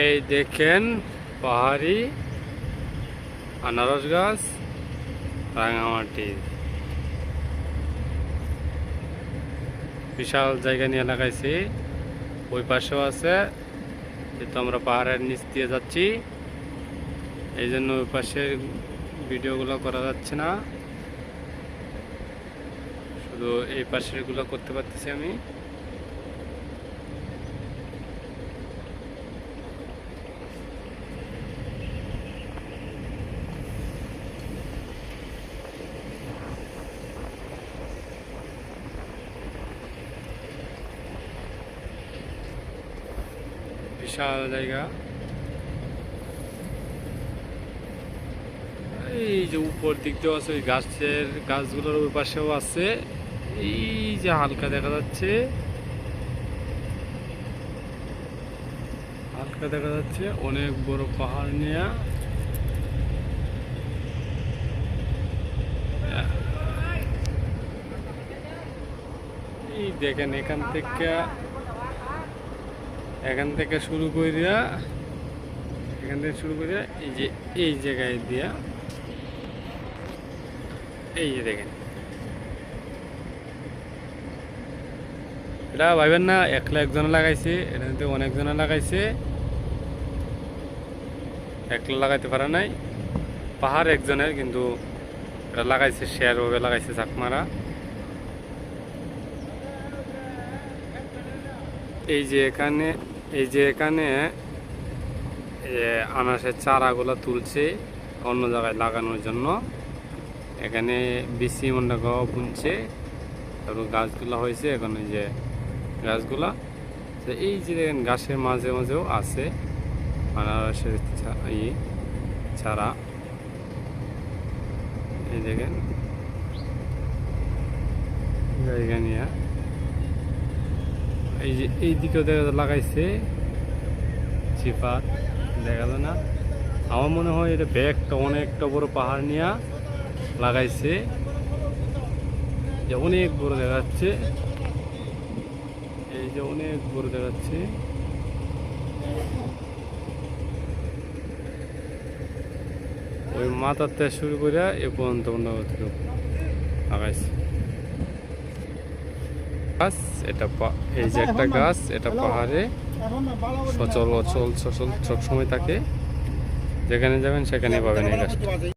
এই দেখেন পাহাড়ি আনারস গাছ রাঙামাটির বিশাল জায়গা নিয়ে লাগাইছি। ওই পাশেও আছে, যেহেতু আমরা পাহাড়ের নিচ দিয়ে যাচ্ছি এই জন্য ওই পাশের ভিডিওগুলো করা যাচ্ছে না, শুধু এই পাশের গুলো করতে পারতেছি আমি। বিশাল জায়গা। এই যে উপর দিক দিয়ে আছে ওই গাছগুলোর ওই পাশেও আছে, এই যে হালকা দেখা যাচ্ছে, অনেক বড় পাহাড় নিয়ে। এই দেখেন এখান থেকে শুরু করিয়া এই যে এই জায়গায় দিয়া, এই যে দেখেন, এটা ভাবেন না একলা একজনে লাগাইছে, এটা কিন্তু অনেকজনে লাগাইছে, একলা লাগাইতে পারে নাই। পাহাড় একজনের, কিন্তু এটা লাগাইছে শেয়ার ভাবে লাগাইছে, চাকমারা। এই যে এখানে আনারসের চারাগুলো তুলছে অন্য জায়গায় লাগানোর জন্য। এখানে বিসি মন্ডা গাও বুনছে, তারপর গাছগুলো হয়েছে। এখন এই যে গাছগুলা, এই যে দেখেন গাছের মাঝে মাঝেও আছে আনারসের চারা। এই দেখেন জায়গা নিয়ে, এই যে এই দিকেও লাগাইছে চিপাত, দেখা যায় না? আমার মনে হয় এটা ব্যাগটা অনেকটা বড় পাহাড় নিয়ে লাগাইছে, যে অনেক বড় দেখাচ্ছে, এই যে অনেক বড় দেখাচ্ছে। ওই মাথার থেকে শুরু করে এ পর্যন্ত লাগাইছে গাছ। এটা এই যে একটা গাছ, এটা পাহাড়ে সচল সব সময় থাকে, যেখানে যাবেন সেখানে পাবেন এই গাছটা।